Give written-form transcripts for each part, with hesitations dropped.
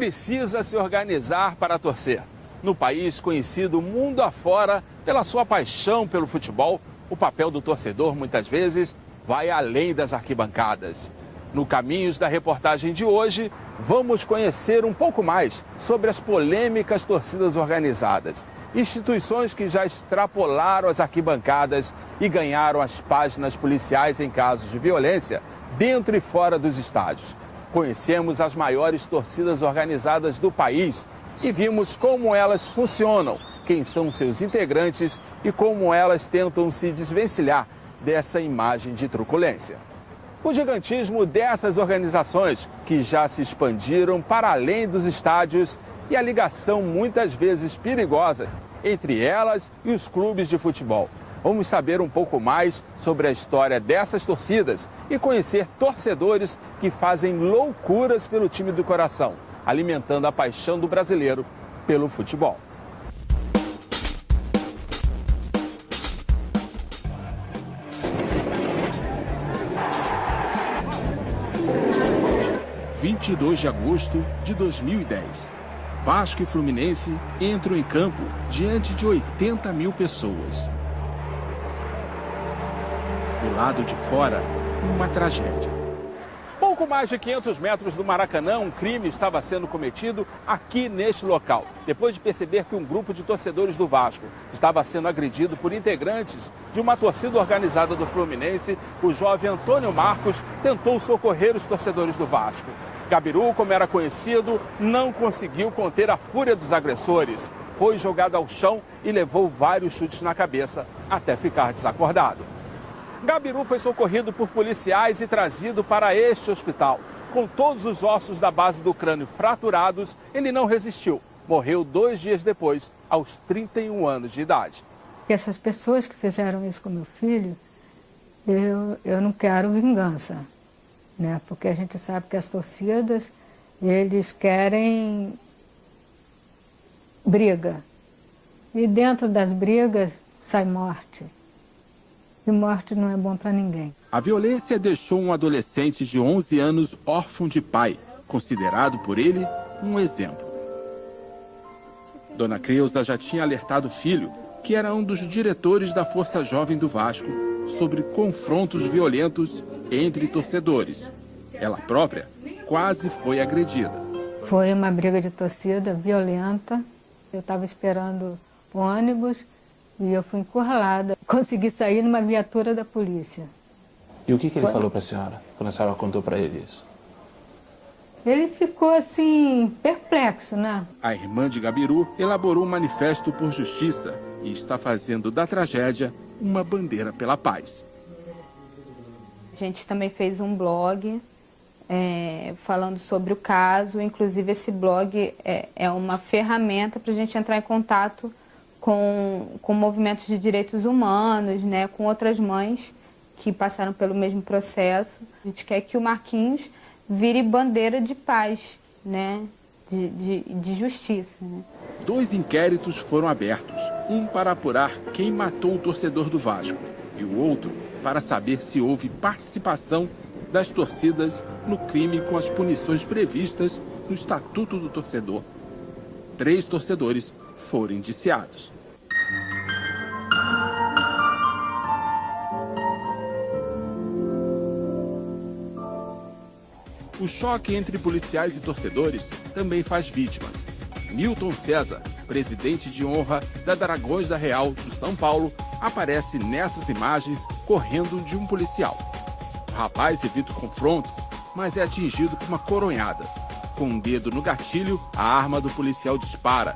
precisa se organizar para torcer. No país conhecido mundo afora pela sua paixão pelo futebol, o papel do torcedor muitas vezes vai além das arquibancadas. No Caminhos da reportagem de hoje, vamos conhecer um pouco mais sobre as polêmicas torcidas organizadas. Instituições que já extrapolaram as arquibancadas e ganharam as páginas policiais em casos de violência dentro e fora dos estádios. Conhecemos as maiores torcidas organizadas do país e vimos como elas funcionam, quem são seus integrantes e como elas tentam se desvencilhar dessa imagem de truculência. O gigantismo dessas organizações, que já se expandiram para além dos estádios, e a ligação muitas vezes perigosa entre elas e os clubes de futebol. Vamos saber um pouco mais sobre a história dessas torcidas e conhecer torcedores que fazem loucuras pelo time do coração, alimentando a paixão do brasileiro pelo futebol. Dia 22 de agosto de 2010. Vasco e Fluminense entram em campo diante de 80 mil pessoas. Do lado de fora, uma tragédia. Pouco mais de 500 metros do Maracanã, um crime estava sendo cometido aqui neste local. Depois de perceber que um grupo de torcedores do Vasco estava sendo agredido por integrantes de uma torcida organizada do Fluminense, o jovem Antônio Marcos tentou socorrer os torcedores do Vasco. Gabiru, como era conhecido, não conseguiu conter a fúria dos agressores. Foi jogado ao chão e levou vários chutes na cabeça até ficar desacordado. Gabiru foi socorrido por policiais e trazido para este hospital. Com todos os ossos da base do crânio fraturados, ele não resistiu. Morreu 2 dias depois, aos 31 anos de idade. Essas pessoas que fizeram isso com meu filho, eu não quero vingança, né? Porque a gente sabe que as torcidas, eles querem briga. E dentro das brigas sai morte. E morte não é bom para ninguém. A violência deixou um adolescente de 11 anos órfão de pai, considerado por ele um exemplo. Dona Creuza já tinha alertado o filho, que era um dos diretores da Força Jovem do Vasco, sobre confrontos violentos entre torcedores. Ela própria quase foi agredida. Foi uma briga de torcida violenta. Eu estava esperando o ônibus e eu fui encurralada. Consegui sair numa viatura da polícia. E o que ele falou para a senhora, quando a senhora contou para ele isso? Ele ficou assim, perplexo, né? A irmã de Gabiru elaborou um manifesto por justiça e está fazendo da tragédia uma bandeira pela paz. A gente também fez um blog falando sobre o caso. Inclusive, esse blog é uma ferramenta para a gente entrar em contato com movimentos de direitos humanos, né, com outras mães que passaram pelo mesmo processo. A gente quer que o Marquinhos vire bandeira de paz, né, de justiça, né? 2 inquéritos foram abertos, um para apurar quem matou o torcedor do Vasco e o outro para saber se houve participação das torcidas no crime com as punições previstas no Estatuto do Torcedor. 3 torcedores foram indiciados. O choque entre policiais e torcedores também faz vítimas. Newton César, presidente de honra da Dragões da Real do São Paulo, aparece nessas imagens correndo de um policial. O rapaz evita o confronto, mas é atingido por uma coronhada. Com um dedo no gatilho, a arma do policial dispara.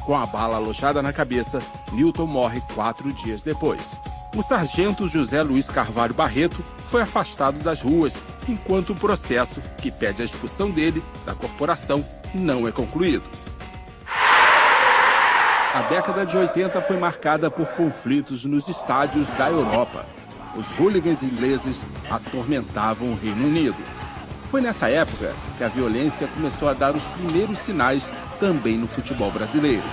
Com a bala alojada na cabeça, Newton morre 4 dias depois. O sargento José Luiz Carvalho Barreto foi afastado das ruas, enquanto o processo que pede a expulsão dele da corporação não é concluído. A década de 80 foi marcada por conflitos nos estádios da Europa. Os hooligans ingleses atormentavam o Reino Unido. Foi nessa época que a violência começou a dar os primeiros sinais também no futebol brasileiro.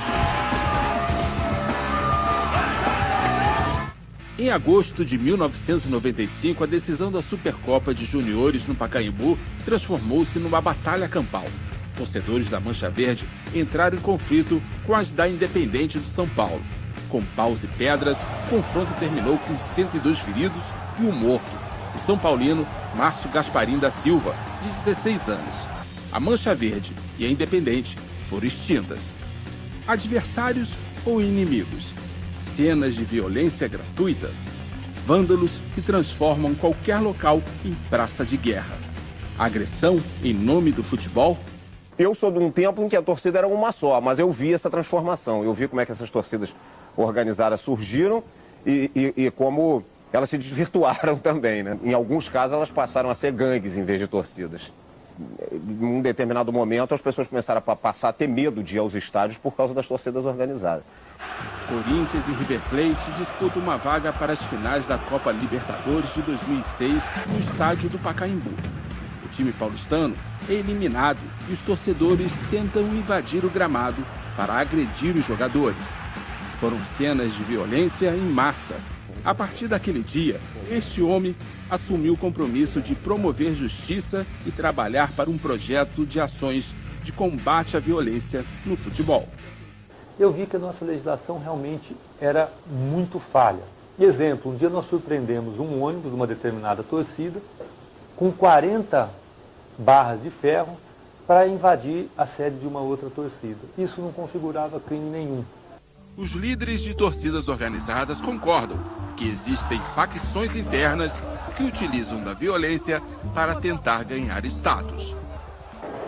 Em agosto de 1995, a decisão da Supercopa de Juniores no Pacaembu transformou-se numa batalha campal. Torcedores da Mancha Verde entraram em conflito com as da Independente do São Paulo. Com paus e pedras, o confronto terminou com 102 feridos e um morto. O São Paulino Márcio Gasparim da Silva, de 16 anos. A Mancha Verde e a Independente foram extintas. Adversários ou inimigos? Cenas de violência gratuita? Vândalos que transformam qualquer local em praça de guerra. Agressão em nome do futebol? Eu sou de um tempo em que a torcida era uma só, mas eu vi essa transformação. Eu vi como é que essas torcidas organizadas surgiram e como elas se desvirtuaram também, né? Em alguns casos elas passaram a ser gangues em vez de torcidas. Em um determinado momento as pessoas começaram a passar a ter medo de ir aos estádios por causa das torcidas organizadas. Corinthians e River Plate disputam uma vaga para as finais da Copa Libertadores de 2006 no estádio do Pacaembu. O time paulistano é eliminado e os torcedores tentam invadir o gramado para agredir os jogadores. Foram cenas de violência em massa. A partir daquele dia, este homem assumiu o compromisso de promover justiça e trabalhar para um projeto de ações de combate à violência no futebol. Eu vi que a nossa legislação realmente era muito falha. Exemplo, um dia nós surpreendemos um ônibus de uma determinada torcida com 40 barras de ferro para invadir a sede de uma outra torcida. Isso não configurava crime nenhum. Os líderes de torcidas organizadas concordam que existem facções internas que utilizam da violência para tentar ganhar status.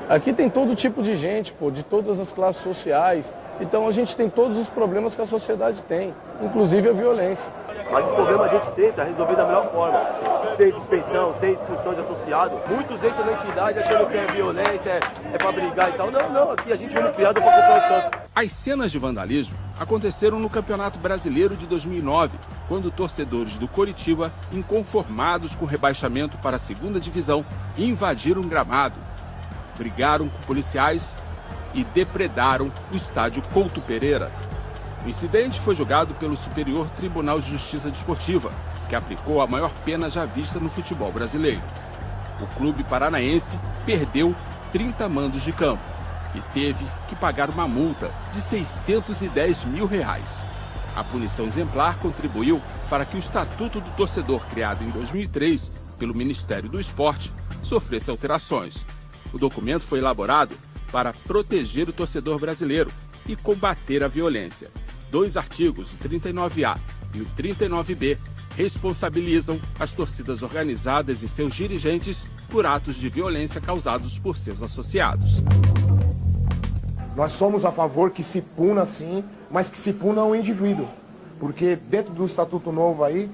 Aqui tem todo tipo de gente, de todas as classes sociais. Então a gente tem todos os problemas que a sociedade tem, inclusive a violência. Mas o problema a gente tenta resolver da melhor forma. Tem suspensão, tem expulsão de associado. Muitos entram na entidade achando que é violência, é pra brigar e tal. Não, aqui a gente vamos criado para acompanhar o Santos. As cenas de vandalismo aconteceram no Campeonato Brasileiro de 2009, quando torcedores do Coritiba, inconformados com o rebaixamento para a segunda divisão, invadiram um gramado, brigaram com policiais e depredaram o estádio Couto Pereira. O incidente foi julgado pelo Superior Tribunal de Justiça Desportiva, que aplicou a maior pena já vista no futebol brasileiro. O clube paranaense perdeu 30 mandos de campo e teve que pagar uma multa de R$610 mil. A punição exemplar contribuiu para que o Estatuto do Torcedor, criado em 2003 pelo Ministério do Esporte, sofresse alterações. O documento foi elaborado para proteger o torcedor brasileiro e combater a violência. 2 artigos, o 39A e o 39B, responsabilizam as torcidas organizadas e seus dirigentes por atos de violência causados por seus associados. Nós somos a favor que se puna sim, mas que se puna o indivíduo. Porque dentro do Estatuto Novo aí,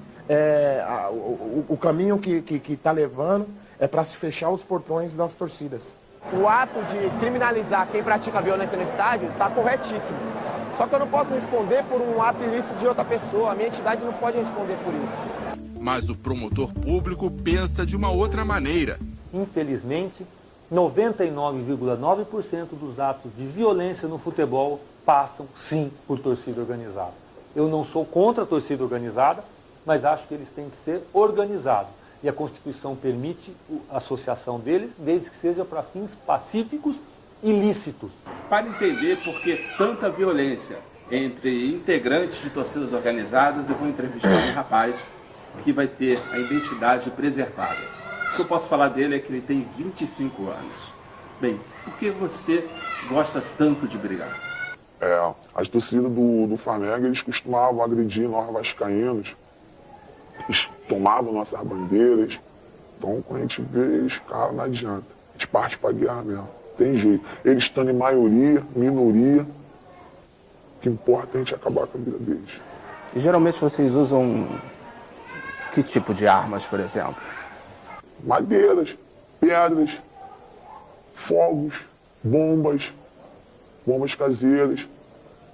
o caminho que está levando é para se fechar os portões das torcidas. O ato de criminalizar quem pratica violência no estádio está corretíssimo. Só que eu não posso responder por um ato ilícito de outra pessoa. A minha entidade não pode responder por isso. Mas o promotor público pensa de uma outra maneira. Infelizmente, 99,9% dos atos de violência no futebol passam, sim, por torcida organizada. Eu não sou contra a torcida organizada, mas acho que eles têm que ser organizados. E a Constituição permite a associação deles, desde que seja para fins pacíficos e lícitos. Para entender por que tanta violência entre integrantes de torcidas organizadas, eu vou entrevistar um rapaz que vai ter a identidade preservada. O que eu posso falar dele é que ele tem 25 anos. Bem, por que você gosta tanto de brigar? As torcidas do Flamengo, eles costumavam agredir nós vascaínos. Eles tomavam nossas bandeiras. Então, quando a gente vê eles, cara, não adianta. A gente parte para guerra mesmo. Tem jeito. Eles estando em maioria, minoria, o que importa é a gente acabar com a vida deles. E geralmente vocês usam que tipo de armas, por exemplo? Madeiras, pedras, fogos, bombas caseiras.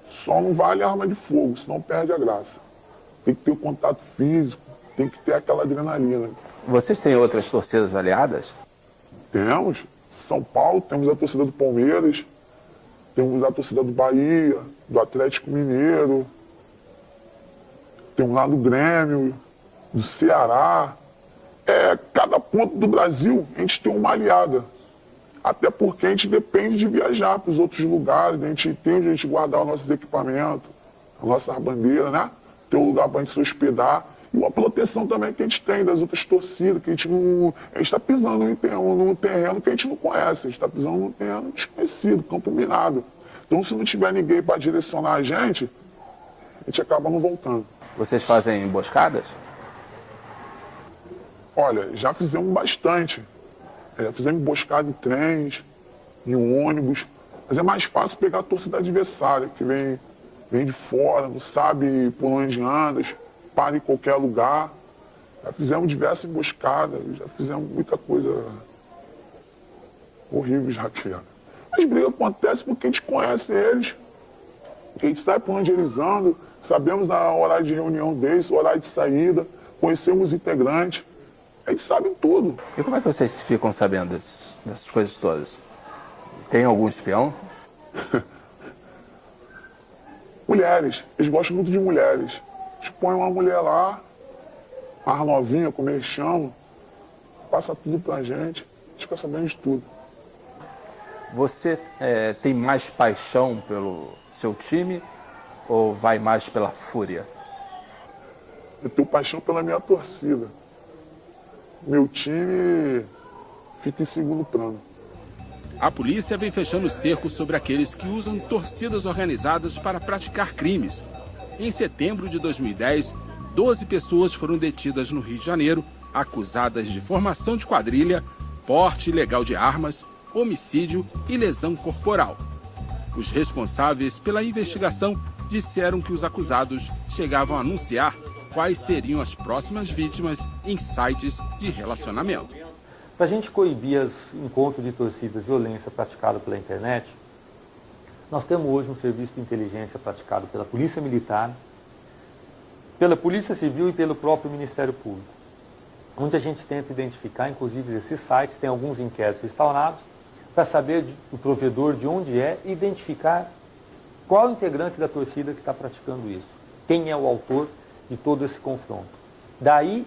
Só não vale arma de fogo, senão perde a graça. Tem que ter o contato físico, tem que ter aquela adrenalina. Vocês têm outras torcidas aliadas? Temos. São Paulo, temos a torcida do Palmeiras, temos a torcida do Bahia, do Atlético Mineiro, temos lá do Grêmio, do Ceará. Cada ponto do Brasil, a gente tem uma aliada. Até porque a gente depende de viajar para os outros lugares, a gente tem onde a gente guardar os nossos equipamentos, a nossa bandeira, né? Ter um lugar para a gente se hospedar. E uma proteção também que a gente tem das outras torcidas, que a gente está pisando num terreno que a gente não conhece, a gente está pisando num terreno desconhecido, campo minado. Então, se não tiver ninguém para direcionar a gente acaba não voltando. Vocês fazem emboscadas? Olha, já fizemos bastante. Fizemos emboscada em trens, em ônibus, mas é mais fácil pegar a torcida adversária, que vem de fora, não sabe por onde anda, para em qualquer lugar. Já fizemos diversas emboscadas, já fizemos muita coisa horrível já aqui. As brigas acontecem porque a gente conhece eles, a gente sabe por onde eles andam, sabemos a horário de reunião deles, o horário de saída, conhecemos os integrantes, a gente sabe tudo. E como é que vocês ficam sabendo dessas coisas todas? Tem algum espião? Mulheres, eles gostam muito de mulheres. Eles põem uma mulher lá, mais novinha, como eles chamam, passa tudo pra gente, a gente fica sabendo de tudo. Você tem mais paixão pelo seu time ou vai mais pela fúria? Eu tenho paixão pela minha torcida. Meu time fica em segundo plano. A polícia vem fechando o cerco sobre aqueles que usam torcidas organizadas para praticar crimes. Em setembro de 2010, 12 pessoas foram detidas no Rio de Janeiro, acusadas de formação de quadrilha, porte ilegal de armas, homicídio e lesão corporal. Os responsáveis pela investigação disseram que os acusados chegavam a anunciar quais seriam as próximas vítimas em sites de relacionamento. Para a gente coibir os encontros de torcidas, violência praticada pela internet, nós temos hoje um serviço de inteligência praticado pela Polícia Militar, pela Polícia Civil e pelo próprio Ministério Público, onde a gente tenta identificar, inclusive esses sites, tem alguns inquéritos instaurados, para saber do provedor de onde é e identificar qual integrante da torcida que está praticando isso, quem é o autor de todo esse confronto. Daí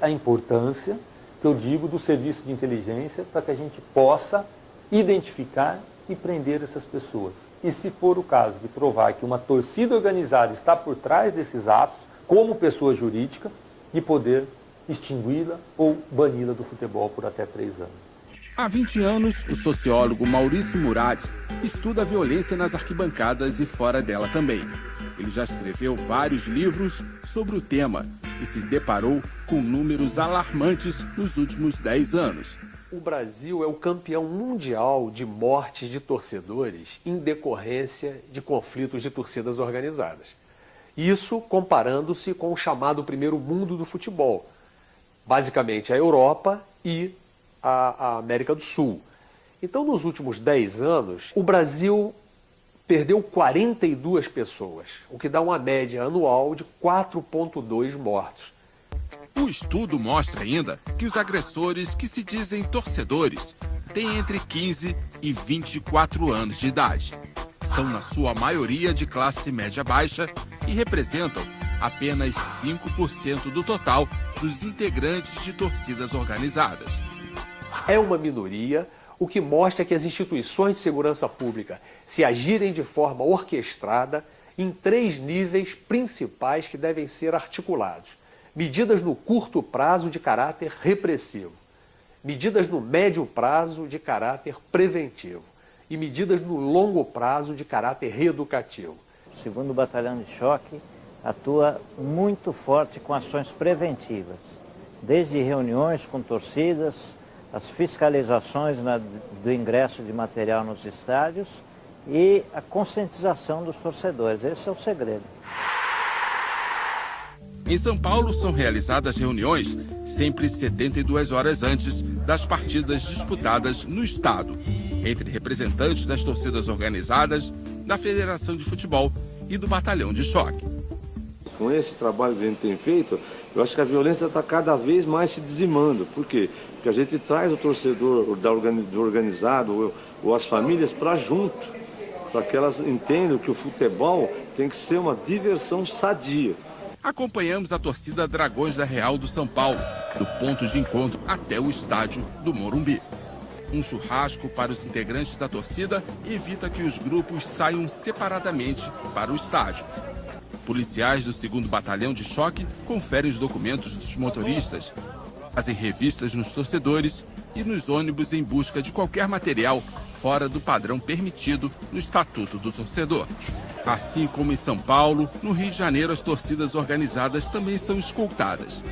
a importância, que eu digo, do serviço de inteligência para que a gente possa identificar e prender essas pessoas. E se for o caso de provar que uma torcida organizada está por trás desses atos, como pessoa jurídica, de poder extingui-la ou bani-la do futebol por até 3 anos. Há 20 anos, o sociólogo Maurício Murad estuda a violência nas arquibancadas e fora dela também. Ele já escreveu vários livros sobre o tema e se deparou com números alarmantes nos últimos 10 anos. O Brasil é o campeão mundial de mortes de torcedores em decorrência de conflitos de torcidas organizadas. Isso comparando-se com o chamado primeiro mundo do futebol, basicamente a Europa e a América do Sul. Então, nos últimos 10 anos, o Brasil perdeu 42 pessoas, o que dá uma média anual de 4,2 mortos. O estudo mostra ainda que os agressores que se dizem torcedores têm entre 15 e 24 anos de idade. São, na sua maioria, de classe média-baixa e representam apenas 5% do total dos integrantes de torcidas organizadas. É uma minoria, o que mostra que as instituições de segurança pública se agirem de forma orquestrada em 3 níveis principais que devem ser articulados. Medidas no curto prazo de caráter repressivo, medidas no médio prazo de caráter preventivo e medidas no longo prazo de caráter reeducativo. O 2º Batalhão de Choque atua muito forte com ações preventivas, desde reuniões com torcidas, as fiscalizações do ingresso de material nos estádios e a conscientização dos torcedores. Esse é o segredo. Em São Paulo, são realizadas reuniões sempre 72 horas antes das partidas disputadas no estado, entre representantes das torcidas organizadas, da Federação de Futebol e do Batalhão de Choque. Com esse trabalho que a gente tem feito, eu acho que a violência está cada vez mais se dizimando. Por quê? Porque a gente traz o torcedor do organizado ou as famílias para junto, para que elas entendam que o futebol tem que ser uma diversão sadia. Acompanhamos a torcida Dragões da Real do São Paulo, do ponto de encontro até o estádio do Morumbi. Um churrasco para os integrantes da torcida evita que os grupos saiam separadamente para o estádio. Policiais do 2º Batalhão de Choque conferem os documentos dos motoristas, fazem revistas nos torcedores e nos ônibus em busca de qualquer material fora do padrão permitido no Estatuto do Torcedor. Assim como em São Paulo, no Rio de Janeiro as torcidas organizadas também são escoltadas.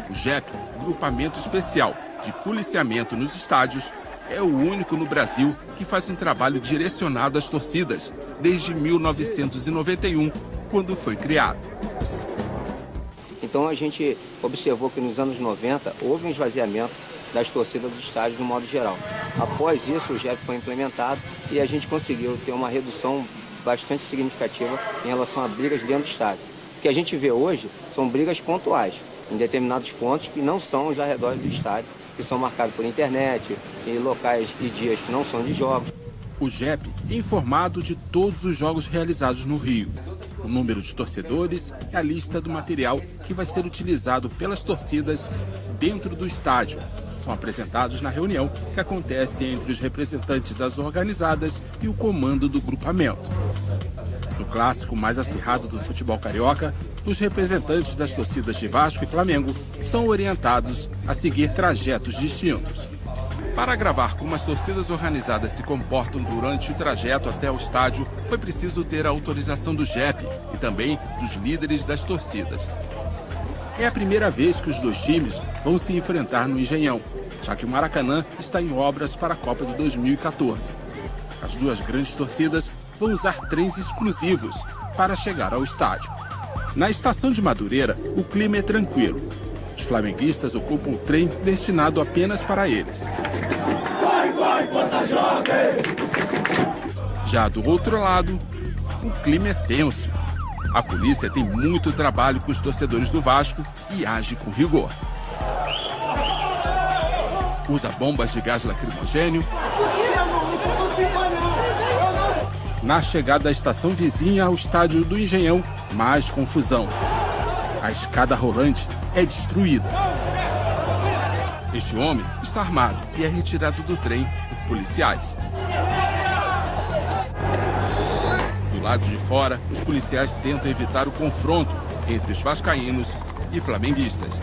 O GEP, Grupamento Especial de Policiamento nos Estádios, é o único no Brasil que faz um trabalho direcionado às torcidas desde 1991, quando foi criado. Então a gente observou que nos anos 90 houve um esvaziamento das torcidas dos estádios no modo geral. Após isso, o GEP foi implementado e a gente conseguiu ter uma redução bastante significativa em relação a brigas dentro do estádio. O que a gente vê hoje são brigas pontuais, em determinados pontos que não são os arredores do estádio, que são marcados por internet, e locais e dias que não são de jogos. O GEP é informado de todos os jogos realizados no Rio, o número de torcedores e a lista do material que vai ser utilizado pelas torcidas dentro do estádio. São apresentados na reunião que acontece entre os representantes das organizadas e o comando do grupamento. No clássico mais acirrado do futebol carioca, os representantes das torcidas de Vasco e Flamengo são orientados a seguir trajetos distintos. Para gravar como as torcidas organizadas se comportam durante o trajeto até o estádio, foi preciso ter a autorização do GEP e também dos líderes das torcidas. É a primeira vez que os dois times vão se enfrentar no Engenhão, já que o Maracanã está em obras para a Copa de 2014. As duas grandes torcidas vão usar trens exclusivos para chegar ao estádio. Na estação de Madureira, o clima é tranquilo. Os flamenguistas ocupam o trem destinado apenas para eles. Já do outro lado, o clima é tenso. A polícia tem muito trabalho com os torcedores do Vasco e age com rigor. Usa bombas de gás lacrimogênio. Na chegada à estação vizinha ao estádio do Engenhão, mais confusão. A escada rolante é destruída. Este homem está armado e é retirado do trem por policiais. Do lado de fora, os policiais tentam evitar o confronto entre os vascaínos e flamenguistas.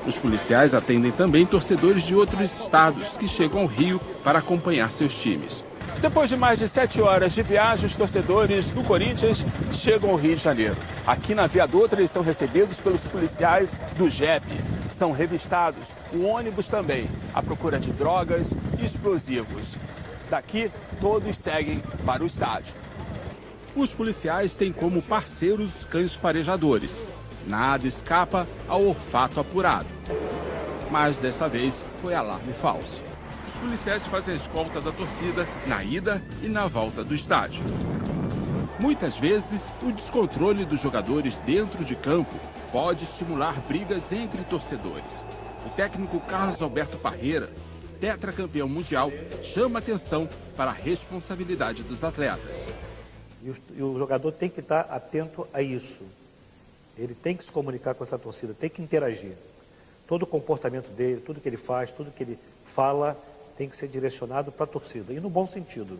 Os policiais atendem também torcedores de outros estados que chegam ao Rio para acompanhar seus times. Depois de mais de 7 horas de viagem, os torcedores do Corinthians chegam ao Rio de Janeiro. Aqui na Via Doutra, eles são recebidos pelos policiais do GEP. São revistados, o ônibus também, à procura de drogas e explosivos. Daqui, todos seguem para o estádio. Os policiais têm como parceiros cães farejadores. Nada escapa ao olfato apurado. Mas desta vez foi alarme falso. Os policiais fazem a escolta da torcida na ida e na volta do estádio. Muitas vezes, o descontrole dos jogadores dentro de campo pode estimular brigas entre torcedores. O técnico Carlos Alberto Parreira, tetracampeão mundial, chama atenção para a responsabilidade dos atletas. E o jogador tem que estar atento a isso. Ele tem que se comunicar com essa torcida, tem que interagir. Todo o comportamento dele, tudo que ele faz, tudo que ele fala, tem que ser direcionado para a torcida, e no bom sentido.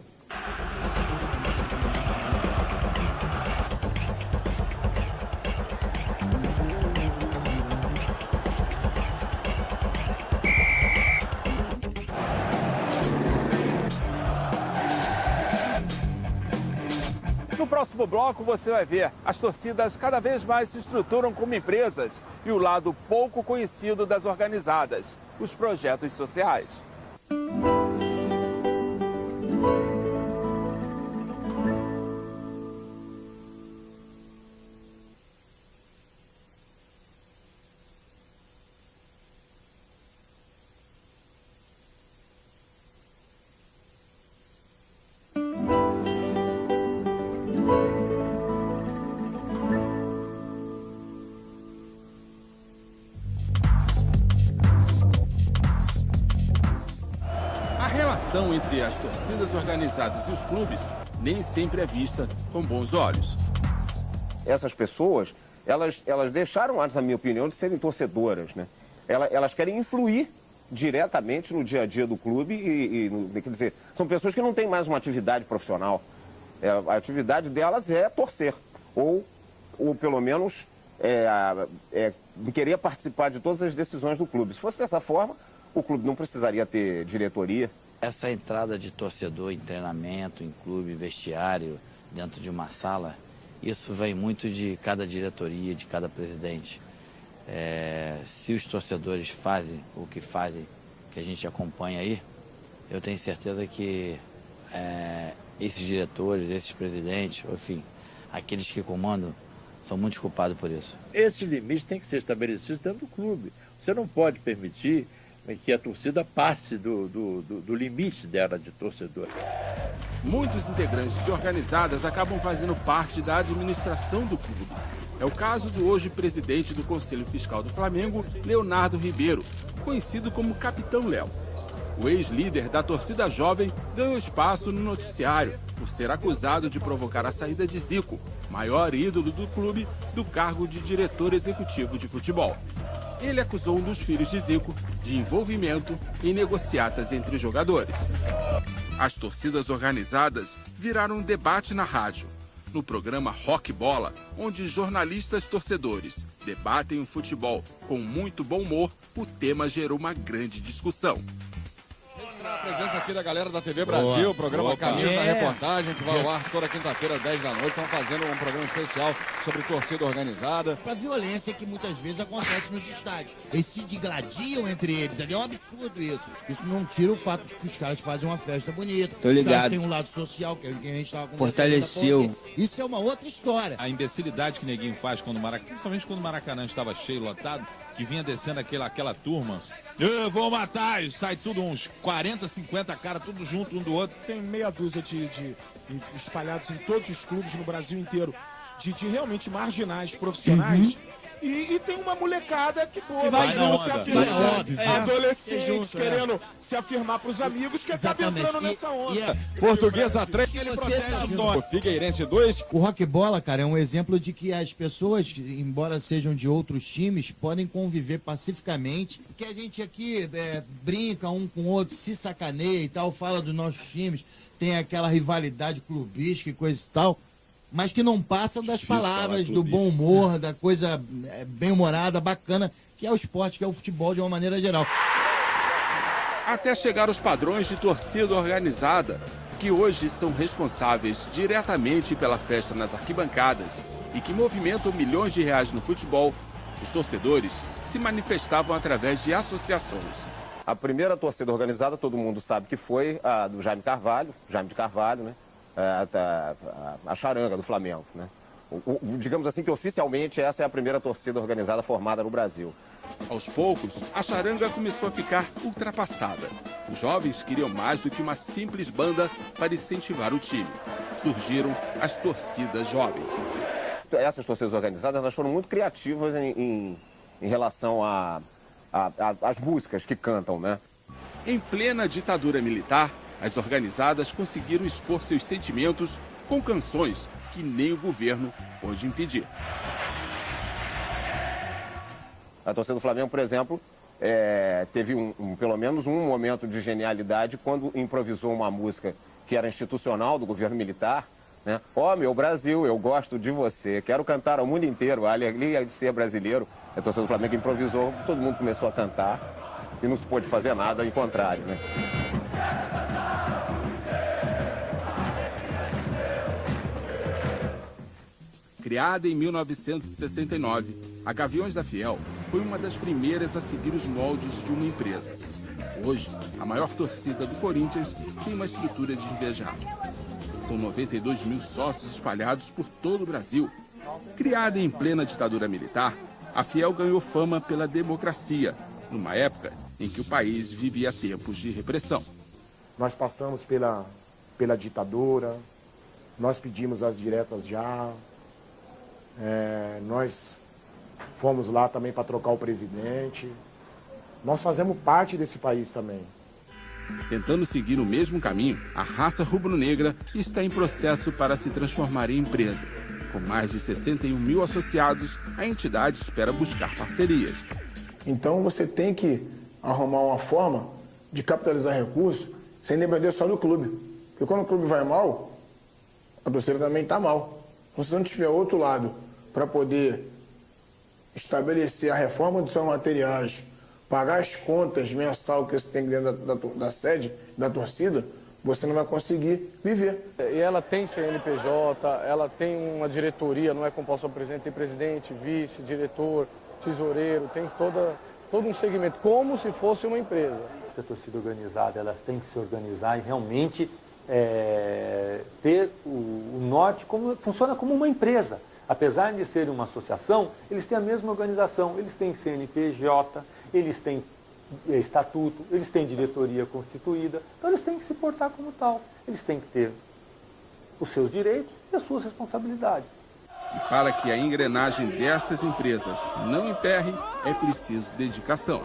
No próximo bloco você vai ver, as torcidas cada vez mais se estruturam como empresas e o lado pouco conhecido das organizadas, os projetos sociais. relação entre as torcidas organizadas e os clubes nem sempre é vista com bons olhos. Essas pessoas, elas deixaram antes, na minha opinião, de serem torcedoras, né? Elas querem influir diretamente no dia a dia do clube quer dizer, são pessoas que não têm mais uma atividade profissional. A atividade delas é torcer, ou pelo menos querer participar de todas as decisões do clube. Se fosse dessa forma, o clube não precisaria ter diretoria. Essa entrada de torcedor em treinamento, em clube, vestiário, dentro de uma sala, isso vem muito de cada diretoria, de cada presidente. Se os torcedores fazem o que fazem, que a gente acompanha aí, eu tenho certeza que esses diretores, esses presidentes, enfim, aqueles que comandam, são muito culpados por isso. Esses limites têm que ser estabelecidos dentro do clube. Você não pode permitir que a torcida passe do limite dela de torcedor. Muitos integrantes de organizadas acabam fazendo parte da administração do clube. É o caso do hoje presidente do Conselho Fiscal do Flamengo, Leonardo Ribeiro, conhecido como Capitão Léo. O ex-líder da torcida jovem ganhou espaço no noticiário por ser acusado de provocar a saída de Zico, maior ídolo do clube, do cargo de diretor executivo de futebol. Ele acusou um dos filhos de Zico de envolvimento em negociatas entre jogadores. As torcidas organizadas viraram um debate na rádio. No programa Rock Bola, onde jornalistas torcedores debatem o futebol com muito bom humor, o tema gerou uma grande discussão. A presença aqui da galera da TV Brasil, o programa Caminhos da Reportagem, que vai ao ar toda quinta-feira, às 10 da noite. Estão fazendo um programa especial sobre torcida organizada. Para a violência que muitas vezes acontece nos estádios. Eles se digladiam entre eles, ali é um absurdo isso. Isso não tira o fato de que os caras fazem uma festa bonita. Tô ligado. Os caras têm um lado social, que a gente estava conversando. Fortaleceu. Isso é uma outra história. A imbecilidade que Neguinho faz quando o Maracanã, principalmente quando o Maracanã estava cheio, lotado, que vinha descendo aquela turma. Eu vou matar! E sai tudo uns 40, 50 caras, tudo junto um do outro. Tem meia dúzia de espalhados em todos os clubes no Brasil inteiro, de realmente marginais profissionais. E tem uma molecada que querendo se afirmar. Adolescente querendo se afirmar para os amigos que acaba entrando nessa onda. Portuguesa 3, Figueirense 2. O Rock Bola, cara, é um exemplo de que as pessoas, embora sejam de outros times, podem conviver pacificamente. Porque a gente aqui brinca um com o outro, se sacaneia e tal, fala dos nossos times, tem aquela rivalidade clubística e coisa e tal. Mas que não passa das palavras, do bom humor, da coisa bem-humorada, bacana, que é o esporte, que é o futebol de uma maneira geral. Até chegar aos padrões de torcida organizada, que hoje são responsáveis diretamente pela festa nas arquibancadas e que movimentam milhões de reais no futebol, os torcedores se manifestavam através de associações. A primeira torcida organizada, todo mundo sabe que foi a do Jaime de Carvalho, né? A charanga do Flamengo, né? Digamos assim que oficialmente essa é a primeira torcida organizada formada no Brasil. Aos poucos, a charanga começou a ficar ultrapassada. Os jovens queriam mais do que uma simples banda para incentivar o time. Surgiram as torcidas jovens. Essas torcidas organizadas elas foram muito criativas em relação às músicas que cantam, né? Em plena ditadura militar, as organizadas conseguiram expor seus sentimentos com canções que nem o governo pôde impedir. A torcida do Flamengo, por exemplo, teve pelo menos um momento de genialidade quando improvisou uma música que era institucional do governo militar, né? Ó, meu Brasil, eu gosto de você, quero cantar ao mundo inteiro, a alegria de ser brasileiro. A torcida do Flamengo improvisou, todo mundo começou a cantar e não se pôde fazer nada, ao contrário, né? Criada em 1969, a Gaviões da Fiel foi uma das primeiras a seguir os moldes de uma empresa. Hoje, a maior torcida do Corinthians tem uma estrutura de invejar. São 92 mil sócios espalhados por todo o Brasil. Criada em plena ditadura militar, a Fiel ganhou fama pela democracia, numa época em que o país vivia tempos de repressão. Nós passamos pela ditadura, nós pedimos as diretas já, nós fomos lá também para trocar o presidente. Nós fazemos parte desse país também. Tentando seguir o mesmo caminho, a raça rubro-negra está em processo para se transformar em empresa. Com mais de 61 mil associados, a entidade espera buscar parcerias. Então você tem que arrumar uma forma de capitalizar recursos sem depender só do clube. Porque quando o clube vai mal, a torcida também está mal. Então, se não tiver outro lado para poder estabelecer a reforma dos seus materiais, pagar as contas mensal que você tem dentro da sede, da torcida, você não vai conseguir viver. E ela tem CNPJ, ela tem uma diretoria, não é como posso presidente, tem presidente, vice, diretor, tesoureiro, tem todo um segmento, como se fosse uma empresa. A torcida organizada, elas têm que se organizar e realmente ter o norte, funciona como uma empresa. Apesar de ser uma associação, eles têm a mesma organização, eles têm CNPJ, eles têm estatuto, eles têm diretoria constituída, então eles têm que se portar como tal. Eles têm que ter os seus direitos e as suas responsabilidades. E para que a engrenagem dessas empresas não emperre, é preciso dedicação.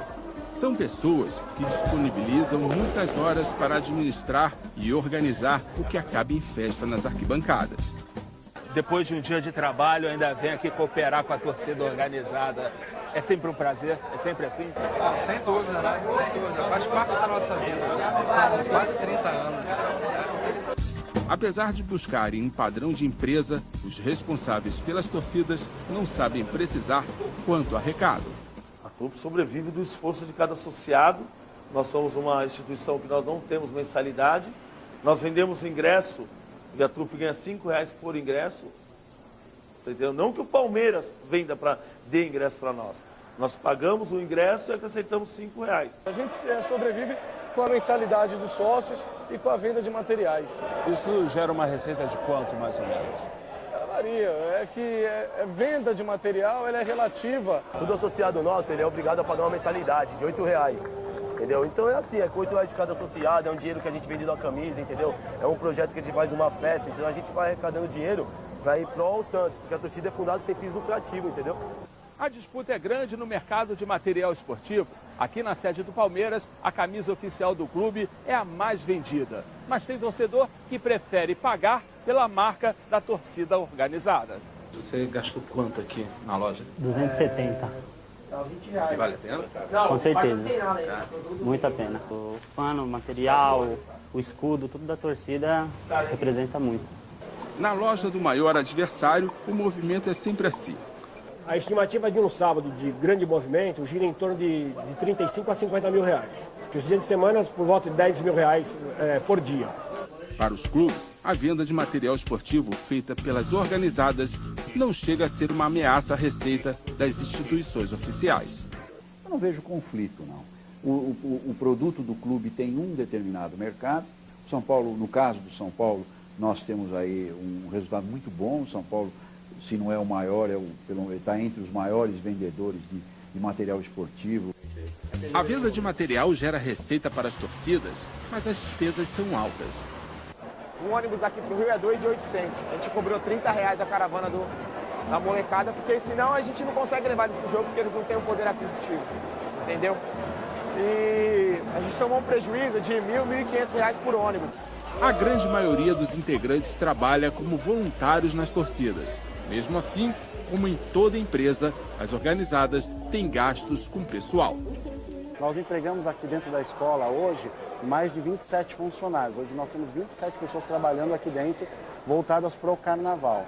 São pessoas que disponibilizam muitas horas para administrar e organizar o que acaba em festa nas arquibancadas. Depois de um dia de trabalho, ainda vem aqui cooperar com a torcida organizada. É sempre um prazer? É sempre assim? Sem dúvida, né? Sem dúvida. Faz parte da nossa vida já. São quase 30 anos. Apesar de buscarem um padrão de empresa, os responsáveis pelas torcidas não sabem precisar quanto arrecadam. A trupe sobrevive do esforço de cada associado. Nós somos uma instituição que nós não temos mensalidade. Nós vendemos ingresso e a trupe ganha R$5 por ingresso. Você entendeu? Não que o Palmeiras venda dê ingresso para nós. Nós pagamos o ingresso e acrescentamos R$5. A gente sobrevive com a mensalidade dos sócios e com a venda de materiais. Isso gera uma receita de quanto, mais ou menos? Ela varia. Venda de material, ela é relativa. Todo associado nosso, ele é obrigado a pagar uma mensalidade de R$8. Entendeu? Então é assim, é com R$8 de cada associado, é um dinheiro que a gente vende da camisa, entendeu? É um projeto que a gente faz uma festa, então a gente vai arrecadando dinheiro para ir pro All Santos, porque a torcida é fundada sem fins lucrativos, entendeu? A disputa é grande no mercado de material esportivo. Aqui na sede do Palmeiras, a camisa oficial do clube é a mais vendida. Mas tem torcedor que prefere pagar pela marca da torcida organizada. Você gastou quanto aqui na loja? 270. E vale a pena? Com certeza. Muito a pena. O pano, o material, o escudo, tudo da torcida representa muito. Na loja do maior adversário, o movimento é sempre assim. A estimativa de um sábado de grande movimento gira em torno de 35 a 50 mil reais. Os dias de semana, por volta de 10 mil reais por dia. Para os clubes, a venda de material esportivo feita pelas organizadas não chega a ser uma ameaça à receita das instituições oficiais. Eu não vejo conflito, não. O produto do clube tem um determinado mercado. São Paulo, no caso do São Paulo, nós temos aí um resultado muito bom. O São Paulo, se não é o maior, está entre os maiores vendedores de material esportivo. A venda de material gera receita para as torcidas, mas as despesas são altas. Um ônibus daqui para o Rio é 2.800. A gente cobrou R$30 a caravana da molecada, porque senão a gente não consegue levar eles para o jogo, porque eles não têm o poder aquisitivo. Entendeu? E a gente tomou um prejuízo de R$1.000, R$1.500 por ônibus. A grande maioria dos integrantes trabalha como voluntários nas torcidas. Mesmo assim, como em toda empresa, as organizadas têm gastos com pessoal. Nós empregamos aqui dentro da escola hoje mais de 27 funcionários. Hoje nós temos 27 pessoas trabalhando aqui dentro, voltadas para o carnaval.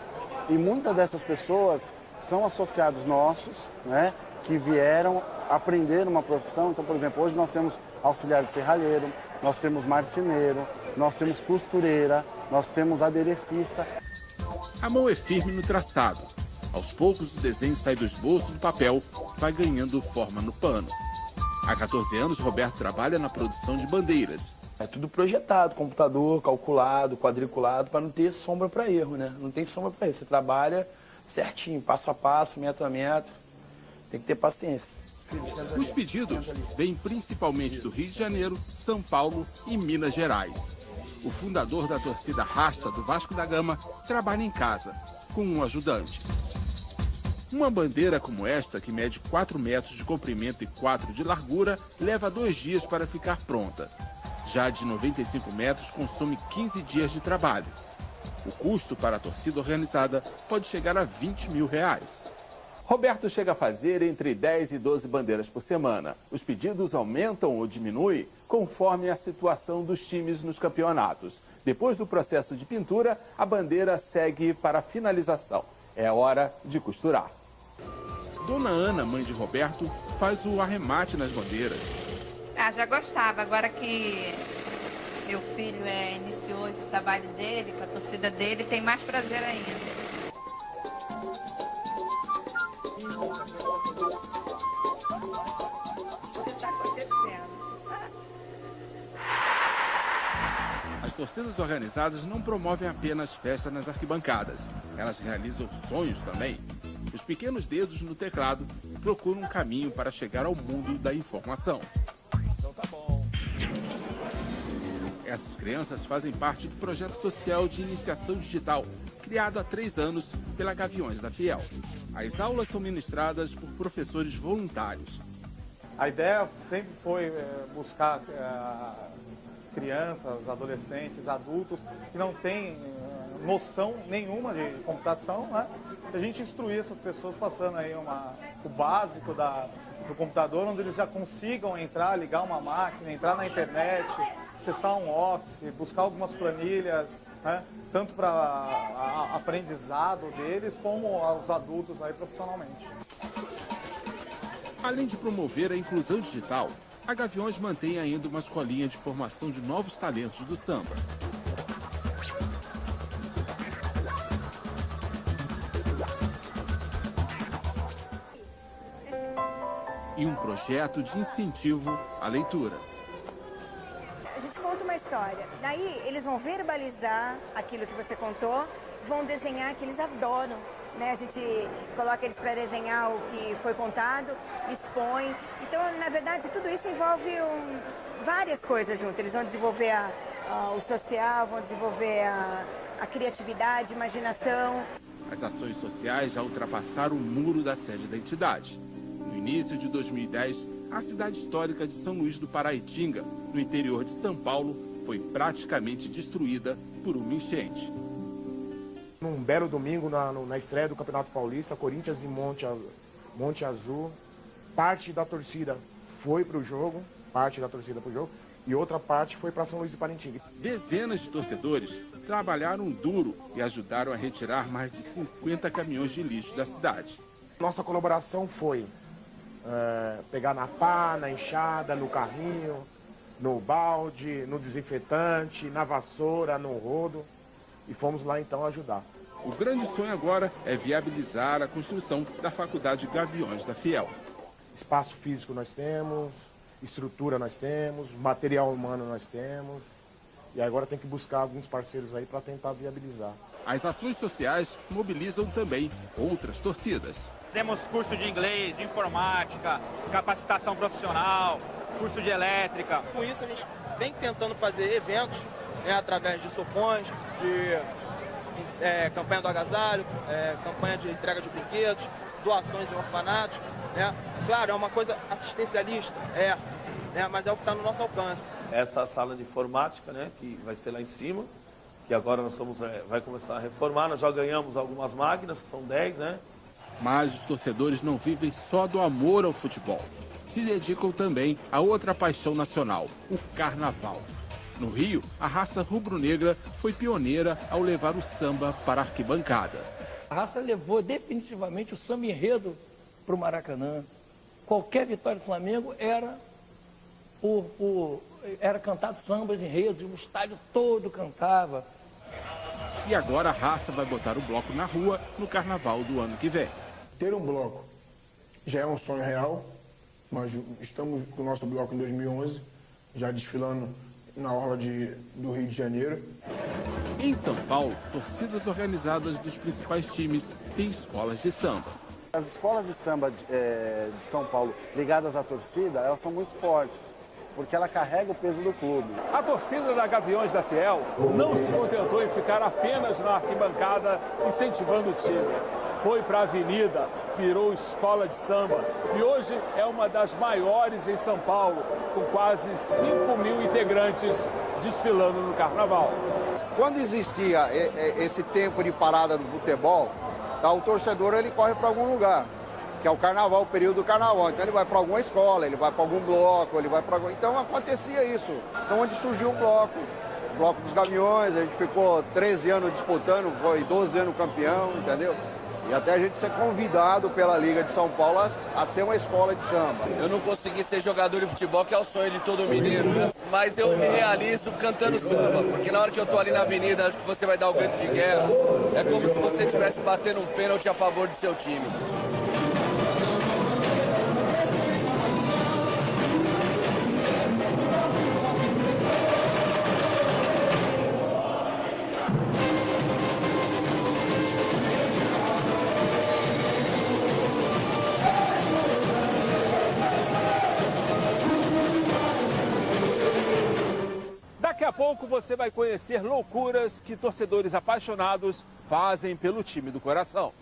E muitas dessas pessoas são associados nossos, né, que vieram aprender uma profissão. Então, por exemplo, hoje nós temos auxiliar de serralheiro, nós temos marceneiro, nós temos costureira, nós temos aderecista. A mão é firme no traçado. Aos poucos o desenho sai do esboço do papel, vai ganhando forma no pano. Há 14 anos, Roberto trabalha na produção de bandeiras. É tudo projetado, computador, calculado, quadriculado, para não ter sombra para erro, né? Não tem sombra para erro. Você trabalha certinho, passo a passo, metro a metro. Tem que ter paciência. Os pedidos vêm principalmente do Rio de Janeiro, São Paulo e Minas Gerais. O fundador da torcida Rasta do Vasco da Gama trabalha em casa, com um ajudante. Uma bandeira como esta, que mede 4 metros de comprimento e 4 de largura, leva 2 dias para ficar pronta. Já de 95 metros consome 15 dias de trabalho. O custo para a torcida organizada pode chegar a R$20 mil. Roberto chega a fazer entre 10 e 12 bandeiras por semana. Os pedidos aumentam ou diminuem conforme a situação dos times nos campeonatos. Depois do processo de pintura, a bandeira segue para a finalização. É hora de costurar. Dona Ana, mãe de Roberto, faz o arremate nas bandeiras. Já gostava. Agora que meu filho iniciou esse trabalho dele, com a torcida dele, tem mais prazer ainda. As torcidas organizadas não promovem apenas festa nas arquibancadas. Elas realizam sonhos também. Os pequenos dedos no teclado procuram um caminho para chegar ao mundo da informação. Então tá bom. Essas crianças fazem parte do projeto social de iniciação digital, criado há 3 anos pela Gaviões da Fiel. As aulas são ministradas por professores voluntários. A ideia sempre foi buscar crianças, adolescentes, adultos que não têm noção nenhuma de computação, né? E a gente instruir essas pessoas passando aí o básico do computador, onde eles já consigam entrar, ligar uma máquina, entrar na internet, acessar um Office, buscar algumas planilhas, né? Tanto para aprendizado deles, como aos adultos aí profissionalmente. Além de promover a inclusão digital, a Gaviões mantém ainda uma escolinha de formação de novos talentos do samba. E um projeto de incentivo à leitura. A gente conta uma história, daí eles vão verbalizar aquilo que você contou, vão desenhar, que eles adoram, né? A gente coloca eles para desenhar o que foi contado, expõe. Então, na verdade, tudo isso envolve várias coisas junto. Eles vão desenvolver o social, vão desenvolver a criatividade, a imaginação. As ações sociais já ultrapassaram o muro da sede da entidade. No início de 2010, a cidade histórica de São Luís do Paraitinga, no interior de São Paulo, foi praticamente destruída por uma enchente. Num belo domingo, na estreia do Campeonato Paulista, Corinthians e Monte Azul, parte da torcida foi para o jogo, e outra parte foi para São Luís do Paraitinga. Dezenas de torcedores trabalharam duro e ajudaram a retirar mais de 50 caminhões de lixo da cidade. Nossa colaboração foi pegar na pá, na enxada, no carrinho, no balde, no desinfetante, na vassoura, no rodo, e fomos lá então ajudar. O grande sonho agora é viabilizar a construção da Faculdade Gaviões da Fiel. Espaço físico nós temos, estrutura nós temos, material humano nós temos, e agora tem que buscar alguns parceiros aí para tentar viabilizar. As ações sociais mobilizam também outras torcidas. Temos curso de inglês, de informática, capacitação profissional, curso de elétrica. Com isso a gente vem tentando fazer eventos, através de sopões, de campanha do agasalho, campanha de entrega de brinquedos, doações em orfanatos. Claro, é uma coisa assistencialista, mas é o que está no nosso alcance. Essa sala de informática, que vai ser lá em cima, que agora nós vai começar a reformar. Nós já ganhamos algumas máquinas, que são 10, Mas os torcedores não vivem só do amor ao futebol. Se dedicam também a outra paixão nacional, o carnaval. No Rio, a raça rubro-negra foi pioneira ao levar o samba para a arquibancada. A raça levou definitivamente o samba enredo para o Maracanã. Qualquer vitória do Flamengo era cantado sambas, enredos, o estádio todo cantava. E agora a raça vai botar o bloco na rua no carnaval do ano que vem. Ter um bloco já é um sonho real. Nós estamos com o nosso bloco em 2011, já desfilando na orla do Rio de Janeiro. Em São Paulo, torcidas organizadas dos principais times têm escolas de samba. As escolas de samba de São Paulo ligadas à torcida, elas são muito fortes, porque ela carrega o peso do clube. A torcida da Gaviões da Fiel não se contentou em ficar apenas na arquibancada incentivando o time. foi para a avenida, virou escola de samba e hoje é uma das maiores em São Paulo, com quase 5.000 integrantes desfilando no carnaval. Quando existia esse tempo de parada do futebol, tá, o torcedor ele corre para algum lugar, que é o carnaval, o período do carnaval. Então ele vai para alguma escola, ele vai para algum bloco, ele vai para algum... Então acontecia isso. Então onde surgiu o bloco dos Gaviões, a gente ficou 13 anos disputando, foi 12 anos campeão, entendeu? E até a gente ser convidado pela Liga de São Paulo a ser uma escola de samba. Eu não consegui ser jogador de futebol, que é o sonho de todo menino, né? Mas eu me realizo cantando samba, porque na hora que eu tô ali na avenida, acho que você vai dar o grito de guerra. É como se você estivesse batendo um pênalti a favor do seu time. Daqui a pouco você vai conhecer loucuras que torcedores apaixonados fazem pelo time do coração.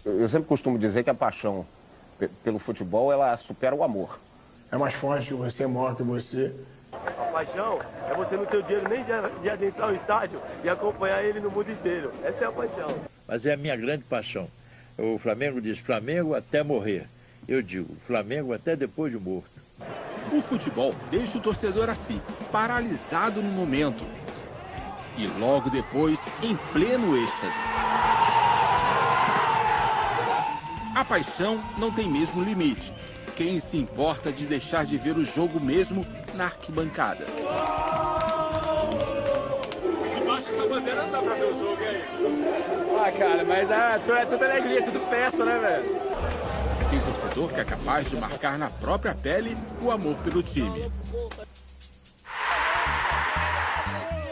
Eu sempre costumo dizer que a paixão pelo futebol, ela supera o amor. É mais forte que você, maior que você. A paixão é você não ter o dinheiro nem de adentrar o estádio e acompanhar ele no mundo inteiro. Essa é a paixão. Mas é a minha grande paixão. O Flamengo diz Flamengo até morrer. Eu digo Flamengo até depois de morto. O futebol deixa o torcedor assim, paralisado no momento. E logo depois, em pleno êxtase. A paixão não tem mesmo limite. Quem se importa de deixar de ver o jogo mesmo na arquibancada? Debaixo dessa bandeira não dá pra ver o jogo aí. Ah, cara, mas é tudo alegria, tudo festa, né, velho? Tem torcedor que é capaz de marcar na própria pele o amor pelo time.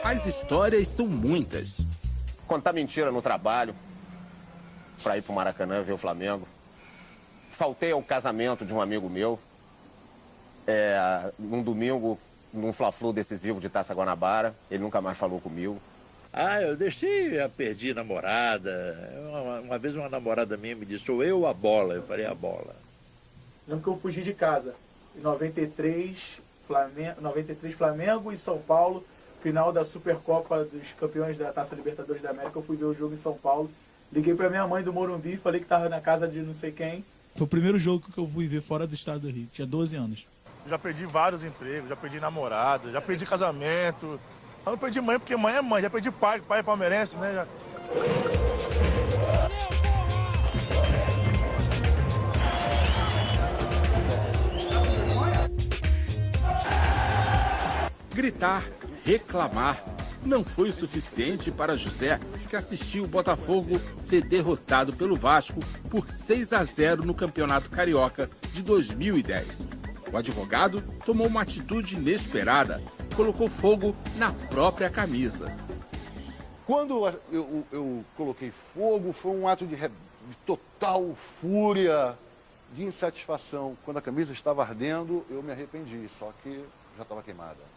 As histórias são muitas. Contar mentira no trabalho, para ir pro Maracanã ver o Flamengo. Faltei ao casamento de um amigo meu, num domingo, num Fla-Flu decisivo de Taça Guanabara. Ele nunca mais falou comigo. Eu perdi a namorada. Uma vez uma namorada minha me disse, sou eu ou a bola? Eu falei, a bola. Lembro que eu fugi de casa. Em 93, Flamengo e São Paulo, final da Supercopa dos Campeões da Taça Libertadores da América, eu fui ver o jogo em São Paulo. Liguei pra minha mãe do Morumbi, falei que tava na casa de não sei quem. Foi o primeiro jogo que eu fui ver fora do estado do Rio, tinha 12 anos. Já perdi vários empregos, já perdi namorado, já perdi casamento. Eu não perdi mãe porque mãe é mãe, já perdi pai é palmeirense, né? Gritar, reclamar, não foi o suficiente para José, que assistiu o Botafogo ser derrotado pelo Vasco por 6-0 no Campeonato Carioca de 2010. O advogado tomou uma atitude inesperada, colocou fogo na própria camisa. Quando eu coloquei fogo, foi um ato de total fúria, de insatisfação. Quando a camisa estava ardendo, eu me arrependi, só que já estava queimada.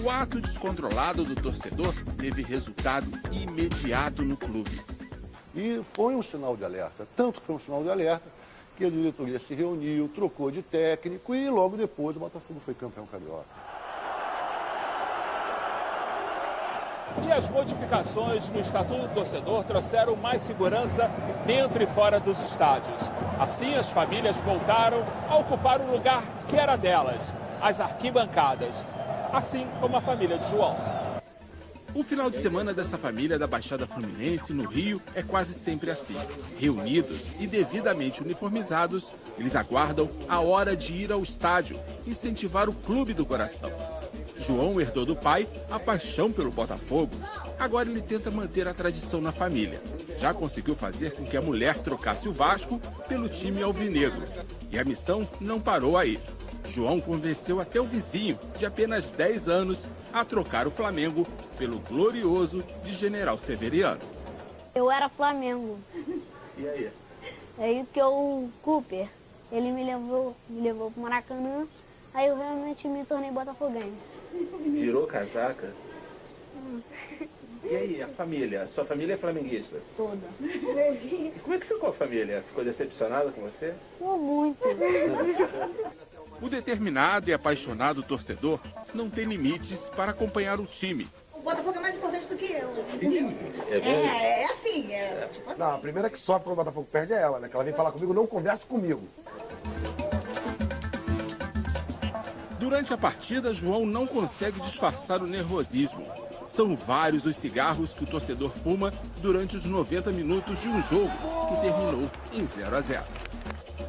O ato descontrolado do torcedor teve resultado imediato no clube. E foi um sinal de alerta, tanto foi um sinal de alerta que a diretoria se reuniu, trocou de técnico e logo depois o Botafogo foi campeão carioca. E as modificações no Estatuto do Torcedor trouxeram mais segurança dentro e fora dos estádios. Assim, as famílias voltaram a ocupar o lugar que era delas, as arquibancadas. Assim como a família de João. O final de semana dessa família da Baixada Fluminense, no Rio, é quase sempre assim. Reunidos e devidamente uniformizados, eles aguardam a hora de ir ao estádio, incentivar o clube do coração. João herdou do pai a paixão pelo Botafogo. Agora ele tenta manter a tradição na família. já conseguiu fazer com que a mulher trocasse o Vasco pelo time alvinegro. E a missão não parou aí. João convenceu até o vizinho, de apenas 10 anos, a trocar o Flamengo pelo glorioso de General Severiano. Eu era Flamengo. E aí? Aí que o Cooper, ele me levou pro Maracanã, aí eu realmente me tornei botafoguense. Virou casaca? E aí, a família? Sua família é flamenguista? Toda. E como é que ficou a família? Ficou decepcionada com você? Ficou muito. O determinado e apaixonado torcedor não tem limites para acompanhar o time. O Botafogo é mais importante do que eu. É assim, tipo assim. Não, a primeira que sofre quando o Botafogo perde é ela, né? Que ela vem falar comigo, não conversa comigo. Durante a partida, João não consegue disfarçar o nervosismo. São vários os cigarros que o torcedor fuma durante os 90 minutos de um jogo que terminou em 0-0.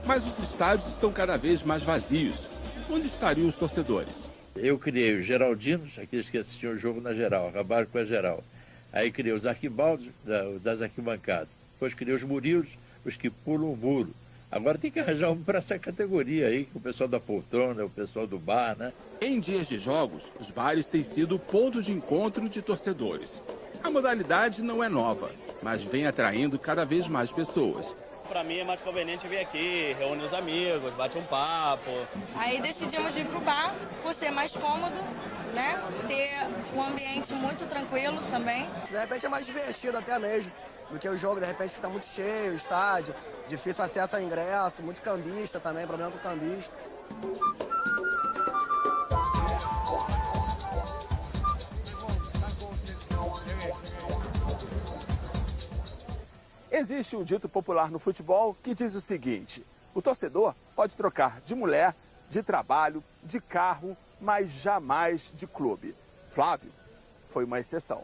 Mas os estádios estão cada vez mais vazios. Onde estariam os torcedores? Eu criei os Geraldinos, aqueles que assistiam o jogo na geral, acabaram com a geral. Aí criei os arquibaldos das arquibancadas. Depois criei os Murilos, os que pulam o muro. Agora tem que arranjar um para essa categoria aí, que o pessoal da poltrona, o pessoal do bar, né? Em dias de jogos, os bares têm sido ponto de encontro de torcedores. A modalidade não é nova, mas vem atraindo cada vez mais pessoas. Para mim é mais conveniente vir aqui, reúne os amigos, bate um papo. Aí decidimos ir pro bar, por ser mais cômodo, né? Ter um ambiente muito tranquilo também. De repente é mais divertido até mesmo do que o jogo, de repente está muito cheio o estádio, difícil acesso a ingresso, muito cambista também, problema com o cambista. Existe um dito popular no futebol que diz o seguinte: o torcedor pode trocar de mulher, de trabalho, de carro, mas jamais de clube. Flávio foi uma exceção.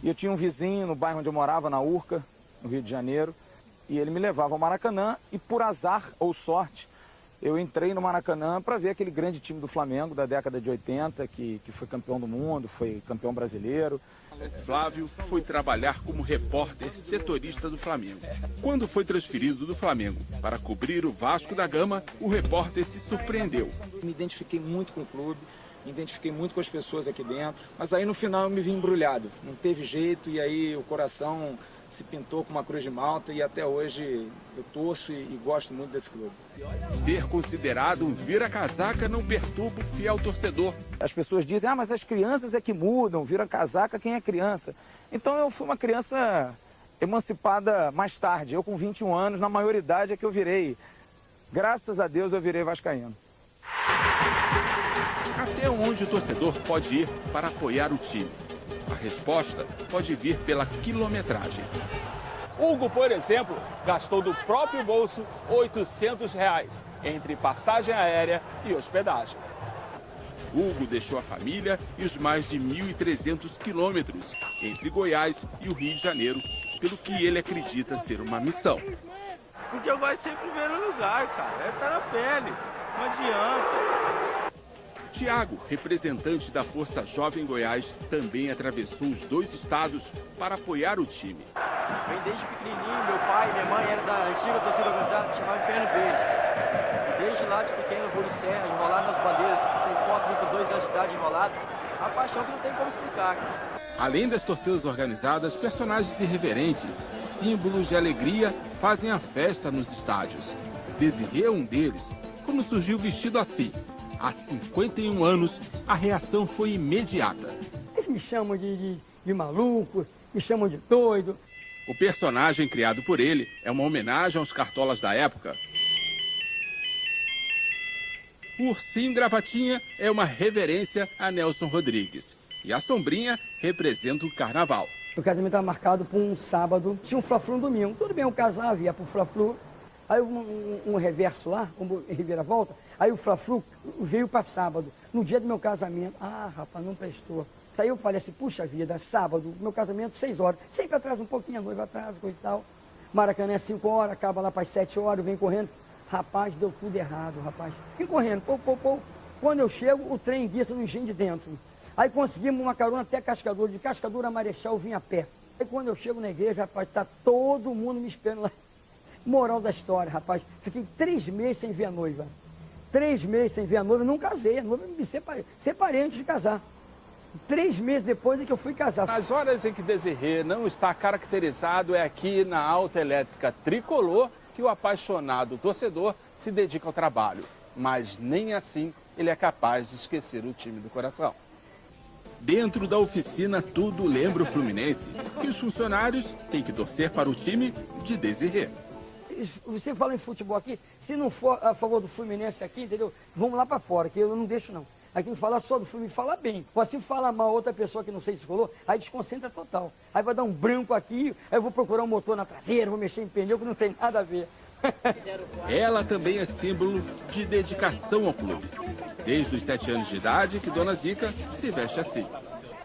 E eu tinha um vizinho no bairro onde eu morava, na Urca, no Rio de Janeiro, e ele me levava ao Maracanã e, por azar ou sorte, eu entrei no Maracanã para ver aquele grande time do Flamengo da década de 80, que foi campeão do mundo, foi campeão brasileiro. Flávio foi trabalhar como repórter setorista do Flamengo. Quando foi transferido do Flamengo para cobrir o Vasco da Gama, o repórter se surpreendeu. Me identifiquei muito com o clube, me identifiquei muito com as pessoas aqui dentro, mas aí no final eu me vi embrulhado, não teve jeito e aí o coração se pintou com uma cruz de malta e até hoje eu torço e gosto muito desse clube. Ser considerado um vira-casaca não perturba o fiel torcedor. As pessoas dizem, mas as crianças é que mudam, vira-casaca quem é criança. Então eu fui uma criança emancipada mais tarde, eu com 21 anos, na maioridade é que eu virei. Graças a Deus eu virei vascaíno. Até onde o torcedor pode ir para apoiar o time? A resposta pode vir pela quilometragem. Hugo, por exemplo, gastou do próprio bolso R$800 entre passagem aérea e hospedagem. Hugo deixou a família e os mais de 1.300 quilômetros entre Goiás e o Rio de Janeiro, pelo que ele acredita ser uma missão. Porque eu gosto sempre em primeiro lugar, cara. É estar na pele. Não adianta. Tiago, representante da Força Jovem Goiás, também atravessou os 2 estados para apoiar o time. Vem desde pequenininho, meu pai e minha mãe eram da antiga torcida organizada que chamava Inferno Verde. E desde lá de pequeno eu vou no Serra, enrolado nas bandeiras, tem foto minha com 2 anos de idade enrolado. A paixão que não tem como explicar, cara. Além das torcidas organizadas, personagens irreverentes, símbolos de alegria, fazem a festa nos estádios. Desirê é um deles. Quando surgiu vestido assim, há 51 anos, a reação foi imediata. Eles me chamam de maluco, me chamam de doido. O personagem criado por ele é uma homenagem aos cartolas da época. O ursinho gravatinha é uma reverência a Nelson Rodrigues. E a sombrinha representa o carnaval. O casamento estava marcado para um sábado, tinha um fla-flu no domingo. Tudo bem, eu casava, ia para o fla-flu. Aí um reverso lá, um reviravolta, aí o fla-flu veio para sábado, no dia do meu casamento. Ah, rapaz, não prestou. Aí eu falei assim, puxa vida, sábado, meu casamento 6 horas. Sempre atrasa um pouquinho, a noiva atrasa, coisa e tal. Maracanã é 5 horas, acaba lá para as 7 horas, vem correndo. Rapaz, deu tudo errado, rapaz. Vem correndo, pô. Quando eu chego, o trem guiça no engenho de dentro. Aí conseguimos uma carona até Cascadura, de Cascadura a Marechal eu vim a pé. Aí quando eu chego na igreja, rapaz, tá todo mundo me esperando lá. Moral da história, rapaz, fiquei 3 meses sem ver a noiva. 3 meses sem ver a noiva, não casei, a noiva me separei antes de casar. 3 meses depois é que eu fui casar. As horas em que Desirê não está caracterizado é aqui na Autoelétrica Tricolor que o apaixonado torcedor se dedica ao trabalho. Mas nem assim ele é capaz de esquecer o time do coração. Dentro da oficina, tudo lembra o Fluminense. E os funcionários têm que torcer para o time de Desirê. Você fala em futebol aqui, se não for a favor do Fluminense aqui, entendeu? Vamos lá para fora, que eu não deixo não. Aqui não fala só do Fluminense, fala bem. Pode se falar mal outra pessoa que não sei se falou, aí desconcentra total. Aí vai dar um branco aqui, aí eu vou procurar um motor na traseira, vou mexer em pneu que não tem nada a ver. Ela também é símbolo de dedicação ao clube. Desde os 7 anos de idade que Dona Zica se veste assim.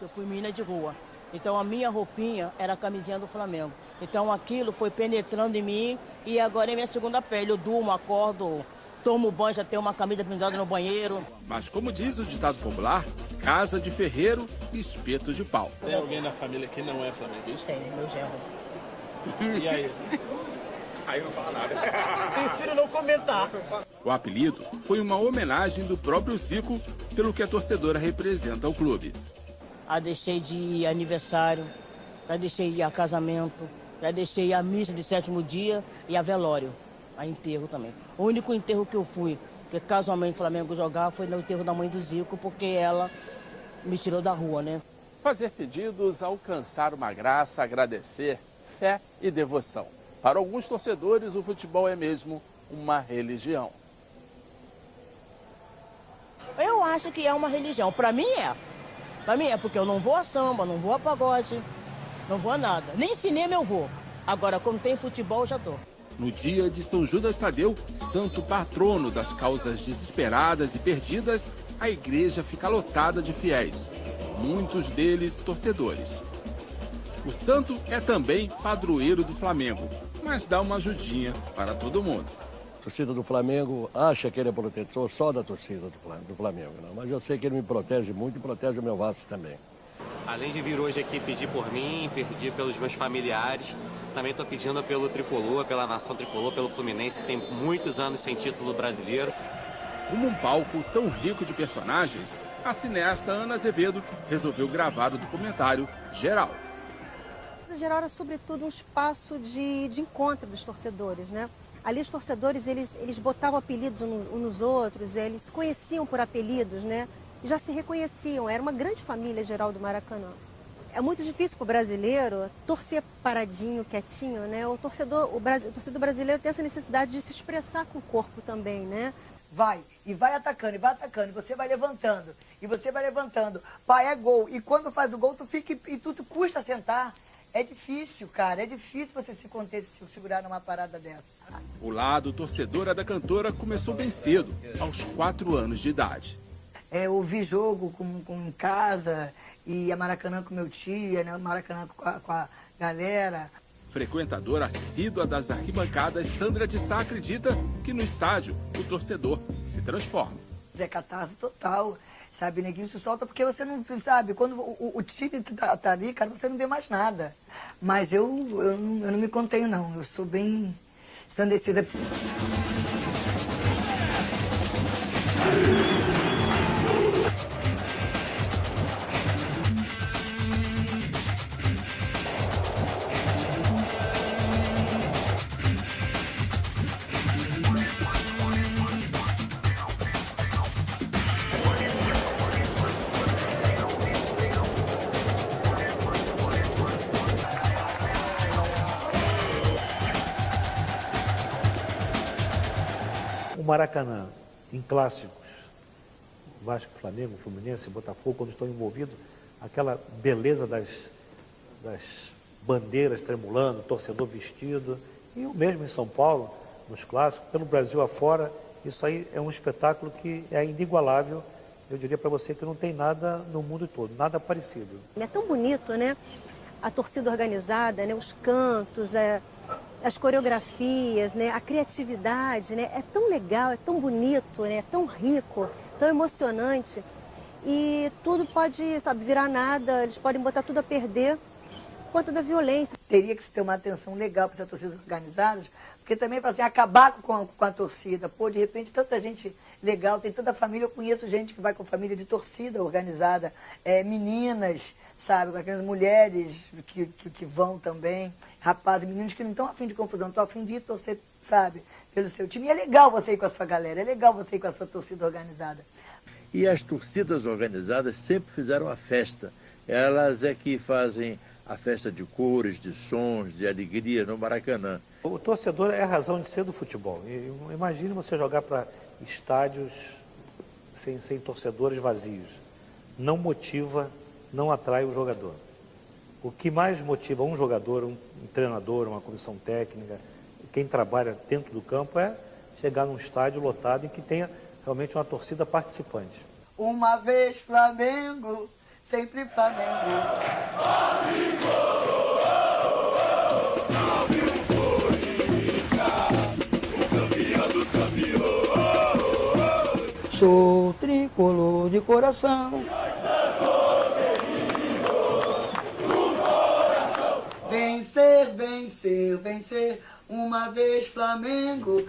Eu fui menina de rua, então a minha roupinha era a camisinha do Flamengo. Então aquilo foi penetrando em mim e agora é minha segunda pele. Eu durmo, acordo, tomo banho, já tenho uma camisa pendurada no banheiro. Mas como diz o ditado popular, casa de ferreiro, espeto de pau. Tem alguém na família que não é flamenguista? Tem, meu genro. E aí? Aí não fala nada. Prefiro não comentar. O apelido foi uma homenagem do próprio Zico pelo que a torcedora representa ao clube. Já deixei de ir a aniversário, já deixei de ir a casamento, já deixei ir a missa de 7º dia e a velório, a enterro também. O único enterro que eu fui, que casualmente o Flamengo jogava, foi no enterro da mãe do Zico, porque ela me tirou da rua, né? Fazer pedidos, alcançar uma graça, agradecer, fé e devoção. Para alguns torcedores, o futebol é mesmo uma religião. Eu acho que é uma religião. Para mim é. Para mim é porque eu não vou a samba, não vou a pagode, não vou a nada. Nem cinema eu vou. Agora, como tem futebol, eu já tô. No dia de São Judas Tadeu, santo patrono das causas desesperadas e perdidas, a igreja fica lotada de fiéis, muitos deles torcedores. O santo é também padroeiro do Flamengo, mas dá uma ajudinha para todo mundo. A torcida do Flamengo acha que ele é protetor só da torcida do Flamengo, não. Mas eu sei que ele me protege muito e protege o meu Vasco também. Além de vir hoje aqui pedir por mim, pedir pelos meus familiares, também estou pedindo pelo Tricolor, pela nação Tricolor, pelo Fluminense, que tem muitos anos sem título brasileiro. Como um palco tão rico de personagens, a cineasta Ana Azevedo resolveu gravar o documentário Geral. Geral era, sobretudo, um espaço de encontro dos torcedores, né? Ali os torcedores, eles botavam apelidos uns nos outros, eles se conheciam por apelidos, né? E já se reconheciam, era uma grande família Geral do Maracanã. É muito difícil para o brasileiro torcer paradinho, quietinho, né? O torcedor brasileiro tem essa necessidade de se expressar com o corpo também, né? Vai atacando, e você vai levantando, Pai, é gol. E quando faz o gol, tu fica e tu custa sentar. É difícil, cara, é difícil você se conter, se segurar numa parada dessa. O lado torcedora da cantora começou bem cedo, aos 4 anos de idade. Eu vi jogo com casa, e a Maracanã com meu tio, né, Maracanã com a galera. Frequentadora assídua das arquibancadas, Sandra de Sá acredita que no estádio o torcedor se transforma. É catarse total, sabe? Neguinho se solta porque você não sabe, quando o time tá ali, cara, você não vê mais nada. Mas eu não me contenho, não. Eu sou bem ensandecida. O Maracanã, em clássicos, Vasco, Flamengo, Fluminense, Botafogo, quando estão envolvidos, aquela beleza das bandeiras tremulando, torcedor vestido, e o mesmo em São Paulo, nos clássicos, pelo Brasil afora, isso aí é um espetáculo que é inigualável. Eu diria para você que não tem nada no mundo todo, nada parecido. É tão bonito, né? A torcida organizada, né? Os cantos, as coreografias, né? A criatividade, né? É tão legal, é tão bonito, né? É tão rico, tão emocionante. e tudo pode, sabe, virar nada, eles podem botar tudo a perder por conta da violência. Teria que se ter uma atenção legal para essas torcidas organizadas, porque também, assim, acabar com a torcida. Pô, de repente, tanta gente legal, tem tanta família, eu conheço gente que vai com família de torcida organizada, meninas, sabe, com aquelas mulheres que vão também, rapazes, meninos que não estão a fim de confusão, estão a fim de ir torcer, sabe, pelo seu time. E é legal você ir com a sua galera, é legal você ir com a sua torcida organizada. E as torcidas organizadas sempre fizeram a festa. Elas é que fazem a festa de cores, de sons, de alegria no Maracanã. O torcedor é a razão de ser do futebol. Imagine você jogar para estádios sem torcedores vazios. Não motiva, não atrai o jogador. O que mais motiva um jogador, um treinador, uma comissão técnica, quem trabalha dentro do campo, é chegar num estádio lotado e que tenha realmente uma torcida participante. Uma vez Flamengo, sempre Flamengo. Sou tricolor de coração. Vencer, vencer, vencer, uma vez Flamengo.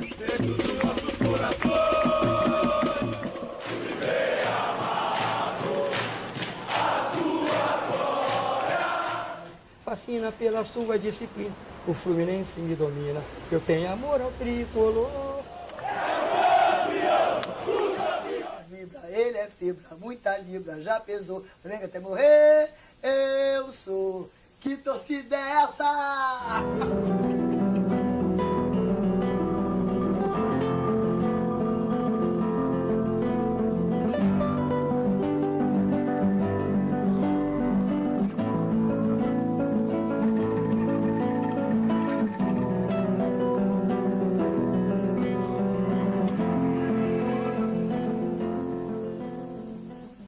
Fascina pela sua disciplina, o Fluminense me domina, eu tenho amor ao tricolor. Ele é fibra, muita libra, já pesou, Flamengo até morrer, eu sou. Que torcida é essa?